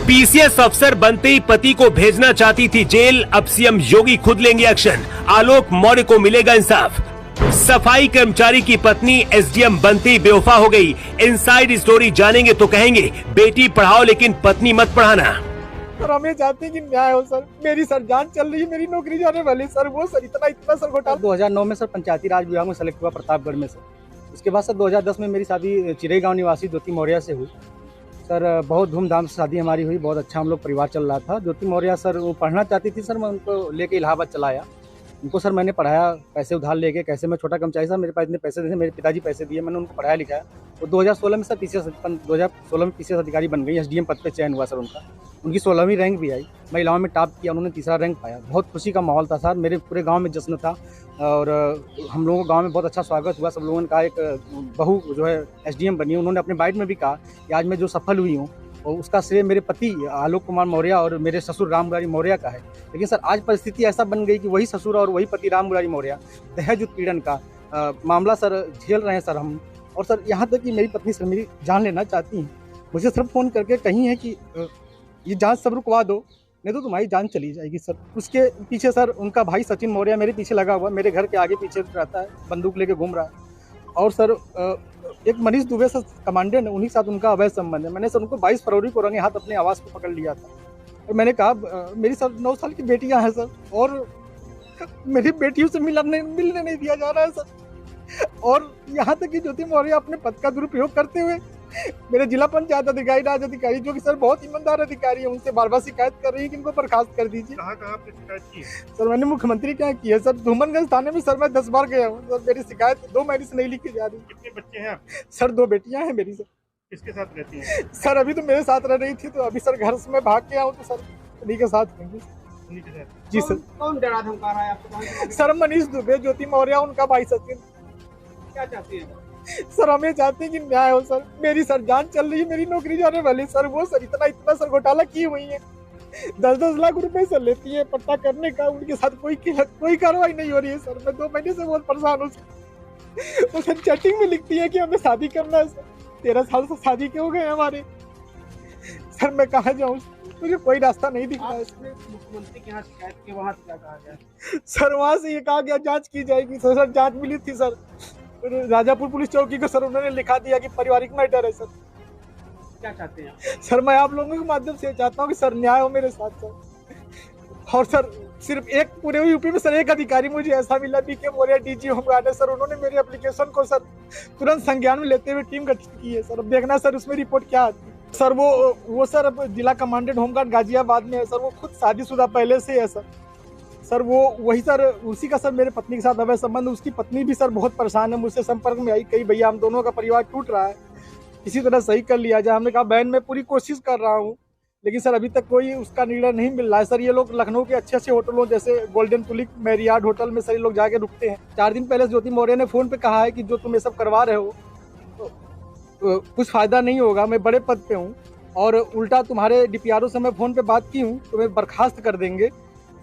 PCS अफसर बनते ही पति को भेजना चाहती थी जेल, अब सीएम योगी खुद लेंगे एक्शन, आलोक मौर्य को मिलेगा इंसाफ। सफाई कर्मचारी की पत्नी एसडीएम बनते ही बेवफा हो गई, इनसाइड स्टोरी जानेंगे तो कहेंगे बेटी पढ़ाओ लेकिन पत्नी मत पढ़ाना। सर हम ये चाहते हैं कि न्याय हो सर, मेरी सर जान चल रही है, मेरी नौकरी जाने वाली सर, वो सर इतना सर घोटाला। 2009 में सर पंचायती राज विभाग में सेलेक्ट हुआ प्रतापगढ़ में सर। उसके बाद सर 2010 में मेरी शादी चिरई गांव निवासी ज्योति मौर्य से हुई सर। बहुत धूमधाम से शादी हमारी हुई, बहुत अच्छा हम लोग परिवार चल रहा था। ज्योति मौर्य सर वो पढ़ना चाहती थी सर, मैं उनको लेके इलाहाबाद चला आया। उनको सर मैंने पढ़ाया, पैसे उधार लेके, कैसे मैं छोटा कर्मचारी सर, मेरे पास इतने पैसे थे, मेरे पिताजी पैसे दिए, मैंने उनको पढ़ाया लिखाया। वो 2016 में सर पीसीएस अधिकारी बन गई, एसडीएम पद पे चयन हुआ सर उनका। उनकी 16वीं रैंक भी आई, महिलाओं में टॉप किया, उन्होंने तीसरा रैंक पाया। बहुत खुशी का माहौल था सर, मेरे पूरे गांव में जश्न था और हम लोगों को गांव में बहुत अच्छा स्वागत हुआ। सब लोगों ने कहा एक बहू जो है एसडीएम बनी। उन्होंने अपने बाइट में भी कहा कि आज मैं जो सफल हुई हूँ और उसका श्रेय मेरे पति आलोक कुमार मौर्य और मेरे ससुर राम मुरारी मौर्य का है। लेकिन सर आज परिस्थिति ऐसा बन गई कि वही ससुर और वही पति राम मुरारी मौर्य दहेज उत्पीड़न का मामला सर झेल रहे हैं सर हम। और सर यहाँ तक कि मेरी पत्नी सर मेरी जान लेना चाहती हैं, मुझे सर फ़ोन करके कही है कि ये जांच सब रुकवा दो, नहीं तो तुम्हारी जान चली जाएगी सर। उसके पीछे सर उनका भाई सचिन मौर्य मेरे पीछे लगा हुआ, मेरे घर के आगे पीछे रहता है, बंदूक लेके घूम रहा है। और सर एक मनीष दुबे सर कमांडेंट है, उन्हीं के साथ उनका अवैध संबंध है। मैंने सर उनको 22 फरवरी को रंगे हाथ अपने आवास पर पकड़ लिया था और मैंने कहा मेरी सर 9 साल की बेटियां हैं सर और मेरी बेटियों से मिलने नहीं दिया जा रहा है सर। और यहाँ तक कि ज्योति मौर्य अपने पद का दुरुपयोग करते हुए मेरे जिला पंचायत अधिकारी, राज अधिकारी जो कि सर बहुत ईमानदार अधिकारी है, उनसे बार बार शिकायत कर रही है कि इनको बर्खास्त कर दीजिए। कहाँ आपने शिकायत की है? सर मैंने मुख्यमंत्री के यहाँ की है सर, धूमनगंज थाने में सर मैं 10 बार गया हूँ सर। मेरी शिकायत 2 महीने से नहीं लिखी जा रही। कितने बच्चे हैं आप? सर 2 बेटियां हैं मेरी सर। किसके साथ रहती हैं? सर अभी तो मेरे साथ रह रही थी, तो अभी सर घर से मैं भाग के आऊँ तो सर उन्हीं के साथ रहेंगे जी सर। कौन डरा धमका रहा है आपको? सर मनीष दुबे, ज्योति मौर्य, उनका भाई सचिन। क्या चाहते हैं? सर हम ये चाहते हैं कि न्याय हो सर, मेरी सर जान चल रही है, मेरी नौकरी जाने वाली सर, वो सर इतना सर घोटाला की हुई है। 10-10 लाख रुपए सर लेती है पट्टा करने का, उनके साथ कोई कार्रवाई नहीं हो रही है सर। मैं 2 महीने से बहुत परेशान हूँ सर। वो सर चैटिंग में लिखती है कि हमें शादी करना है सर, 13 साल से शादी के हो गए हमारे। सर मैं कहाँ जाऊँ, मुझे कोई रास्ता नहीं दिख रहा है। मुख्यमंत्री के यहाँ शिकायत की, वहाँ क्या कहा गया? सर वहाँ से ये कहा गया जांच की जाएगी सर। जांच मिली थी सर राजापुर पुलिस चौकी को, सर उन्होंने लिखा दिया कि पारिवारिक मैटर है सर। क्या चाहते हैं? सर मैं आप लोगों के माध्यम से चाहता हूँ कि सर न्याय हो मेरे साथ सर। और सर सिर्फ एक पूरे यूपी में सर एक अधिकारी मुझे ऐसा मिला, बीके मौर्य डीजी होमगार्ड है सर, उन्होंने मेरे एप्लीकेशन को सर तुरंत संज्ञान में लेते हुए टीम गठित की है सर। अब देखना सर उसमें रिपोर्ट क्या आती है सर। वो सर जिला कमांडेंट होमगार्ड गाजियाबाद में है सर, वो खुद शादीशुदा पहले से है सर। सर वो वही सर उसी का सर मेरे पत्नी के साथ अवैध संबंध। उसकी पत्नी भी सर बहुत परेशान है, मुझसे संपर्क में आई, कही भैया हम दोनों का परिवार टूट रहा है, इसी तरह सही कर लिया जाए। हमने कहा बहन मैं पूरी कोशिश कर रहा हूँ, लेकिन सर अभी तक कोई उसका निर्णय नहीं मिल रहा है सर। ये लोग लखनऊ के अच्छे होटलों जैसे गोल्डन टुलिप, मैरियार्ड होटल में सर ये लोग जाके रुकते हैं। 4 दिन पहले ज्योति मौर्य ने फोन पे कहा है कि जो तुम ये सब करवा रहे हो तो कुछ फायदा नहीं होगा, मैं बड़े पद पे हूँ और उल्टा तुम्हारे डीपीआरओ से मैं फोन पे बात की हूँ, तुम्हें बर्खास्त कर देंगे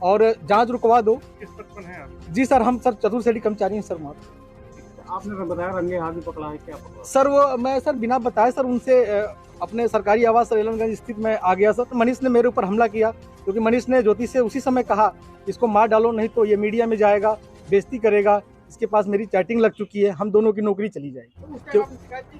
और जांच रुकवा दो। किस पद पर हैं आप? जी सर हम सर चतुर्श्रेणी कर्मचारी हैं सर। आपने बताया रंगे हाथ भी पकड़ा है, क्या पकड़ा? सर वो मैं सर बिना बताए सर उनसे अपने सरकारी आवास रेलनगंज स्थित में आ गया सर। तो मनीष ने मेरे ऊपर हमला किया, क्योंकि मनीष ने ज्योति से उसी समय कहा इसको मार डालो, नहीं तो ये मीडिया में जाएगा, बेइज्जती करेगा, इसके पास मेरी चैटिंग लग चुकी है, हम दोनों की नौकरी चली जाएगी।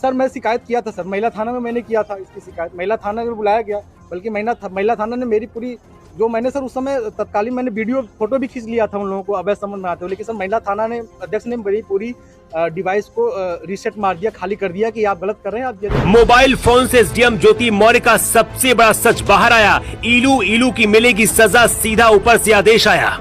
सर मैं शिकायत किया था सर, महिला थाना में मैंने किया था इसकी शिकायत, महिला थाना में बुलाया गया, बल्कि महिला थाना ने मेरी पूरी जो मैंने सर उस समय तत्कालीन मैंने वीडियो फोटो भी खींच लिया था उन लोगों को अवैध संबंध बनाते हुए, लेकिन सर महिला थाना ने अध्यक्ष ने मेरी पूरी डिवाइस को रीसेट मार दिया, खाली कर दिया कि आप गलत कर रहे हैं। आप मोबाइल फोन से एसडीएम ज्योति मौर्य का सबसे बड़ा सच बाहर आया, इलू की मिलेगी सजा, सीधा ऊपर से आदेश आया।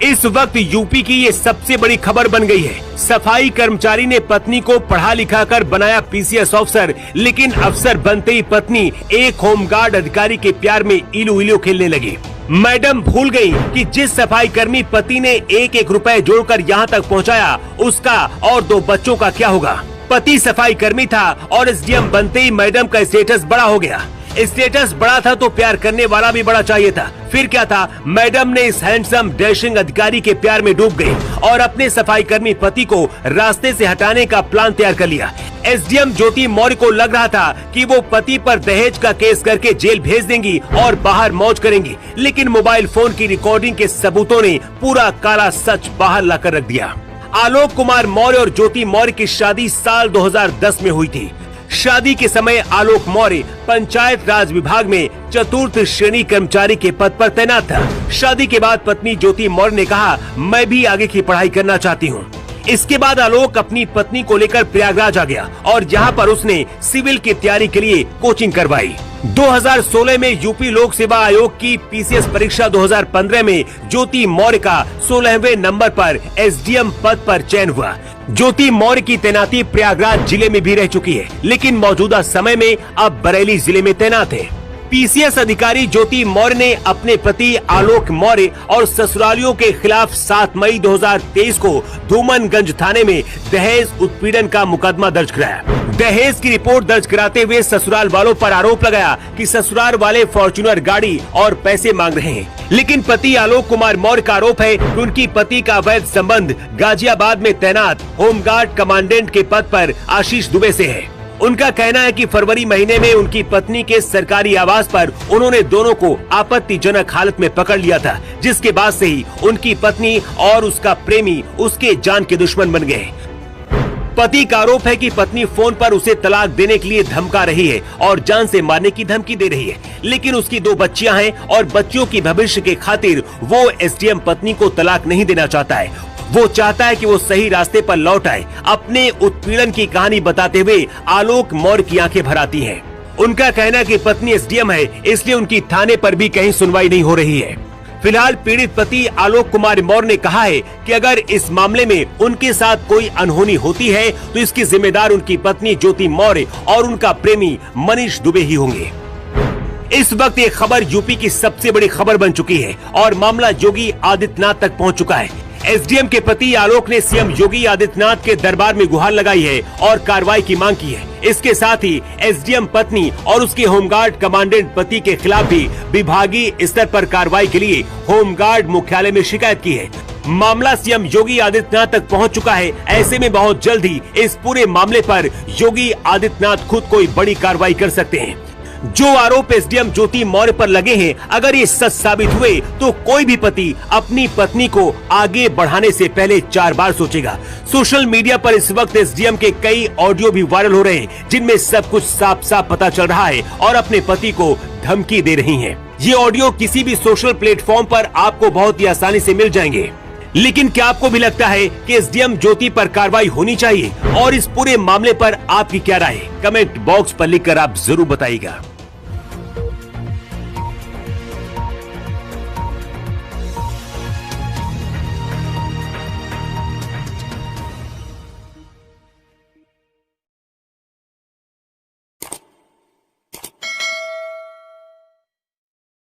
इस वक्त यूपी की ये सबसे बड़ी खबर बन गई है। सफाई कर्मचारी ने पत्नी को पढ़ा लिखा कर बनाया पीसीएस अफसर, लेकिन अफसर बनते ही पत्नी एक होमगार्ड अधिकारी के प्यार में इलू खेलने लगी। मैडम भूल गई कि जिस सफाई कर्मी पति ने 1-1 रुपए जोड़कर यहाँ तक पहुँचाया, उसका और 2 बच्चों का क्या होगा। पति सफाई कर्मी था और एसडीएम बनते ही मैडम का स्टेटस बड़ा हो गया। स्टेटस बड़ा था तो प्यार करने वाला भी बड़ा चाहिए था। फिर क्या था, मैडम ने इस हैंडसम डैशिंग अधिकारी के प्यार में डूब गई और अपने सफाई कर्मी पति को रास्ते से हटाने का प्लान तैयार कर लिया। एसडीएम ज्योति मौर्य को लग रहा था कि वो पति पर दहेज का केस करके जेल भेज देंगी और बाहर मौज करेंगी, लेकिन मोबाइल फोन की रिकॉर्डिंग के सबूतों ने पूरा काला सच बाहर लाकर रख दिया। आलोक कुमार मौर्य और ज्योति मौर्य की शादी साल 2010 में हुई थी। शादी के समय आलोक मौर्य पंचायत राज विभाग में चतुर्थ श्रेणी कर्मचारी के पद पर तैनात था। शादी के बाद पत्नी ज्योति मौर्य ने कहा, मैं भी आगे की पढ़ाई करना चाहती हूँ। इसके बाद आलोक अपनी पत्नी को लेकर प्रयागराज आ गया और यहाँ पर उसने सिविल की तैयारी के लिए कोचिंग करवाई। 2016 में यूपी लोक सेवा आयोग की पीसीएस परीक्षा 2015 में ज्योति मौर्य का 16वें नंबर पर एसडीएम पद पर चयन हुआ। ज्योति मौर्य की तैनाती प्रयागराज जिले में भी रह चुकी है, लेकिन मौजूदा समय में अब बरेली जिले में तैनात है। पीसीएस अधिकारी ज्योति मौर्य ने अपने पति आलोक मौर्य और ससुरालियों के खिलाफ 7 मई 2023 को धूमनगंज थाने में दहेज उत्पीड़न का मुकदमा दर्ज कराया। दहेज की रिपोर्ट दर्ज कराते हुए ससुराल वालों पर आरोप लगाया कि ससुराल वाले फॉर्च्यूनर गाड़ी और पैसे मांग रहे हैं, लेकिन पति आलोक कुमार मौर्य का आरोप है कि उनकी पति का अवैध संबंध गाजियाबाद में तैनात होमगार्ड कमांडेंट के पद पर आशीष दुबे से है। उनका कहना है कि फरवरी महीने में उनकी पत्नी के सरकारी आवास पर उन्होंने दोनों को आपत्तिजनक हालत में पकड़ लिया था, जिसके बाद से ही उनकी पत्नी और उसका प्रेमी उसके जान के दुश्मन बन गए। पति का आरोप है कि पत्नी फोन पर उसे तलाक देने के लिए धमका रही है और जान से मारने की धमकी दे रही है, लेकिन उसकी 2 बच्चियां हैं और बच्चियों की भविष्य के खातिर वो एसडीएम पत्नी को तलाक नहीं देना चाहता है। वो चाहता है कि वो सही रास्ते पर लौट आए। अपने उत्पीड़न की कहानी बताते हुए आलोक मौर्य की आंखें भर आती हैं। उनका कहना है कि पत्नी एसडीएम है, इसलिए उनकी थाने पर भी कहीं सुनवाई नहीं हो रही है। फिलहाल पीड़ित पति आलोक कुमार मौर्य ने कहा है कि अगर इस मामले में उनके साथ कोई अनहोनी होती है तो इसकी जिम्मेदार उनकी पत्नी ज्योति मौर्य और उनका प्रेमी मनीष दुबे ही होंगे। इस वक्त ये खबर यूपी की सबसे बड़ी खबर बन चुकी है और मामला योगी आदित्यनाथ तक पहुंच चुका है। एसडीएम के पति आलोक ने सीएम योगी आदित्यनाथ के दरबार में गुहार लगाई है और कार्रवाई की मांग की है। इसके साथ ही एसडीएम पत्नी और उसके होमगार्ड कमांडेंट पति के खिलाफ भी विभागीय स्तर पर कार्रवाई के लिए होमगार्ड मुख्यालय में शिकायत की है। मामला सीएम योगी आदित्यनाथ तक पहुंच चुका है। ऐसे में बहुत जल्द ही इस पूरे मामले पर योगी आदित्यनाथ खुद कोई बड़ी कार्रवाई कर सकते हैं। जो आरोप एसडीएम ज्योति मौर्य पर लगे हैं, अगर ये सच साबित हुए तो कोई भी पति अपनी पत्नी को आगे बढ़ाने से पहले 4 बार सोचेगा। सोशल मीडिया पर इस वक्त एसडीएम के कई ऑडियो भी वायरल हो रहे हैं, जिनमें सब कुछ साफ साफ पता चल रहा है और अपने पति को धमकी दे रही हैं। ये ऑडियो किसी भी सोशल प्लेटफॉर्म पर आपको बहुत ही आसानी से मिल जाएंगे। लेकिन क्या आपको भी लगता है कि एसडीएम ज्योति पर कार्रवाई होनी चाहिए? और इस पूरे मामले पर आपकी क्या राय है? कमेंट बॉक्स पर लिखकर आप जरूर बताइएगा।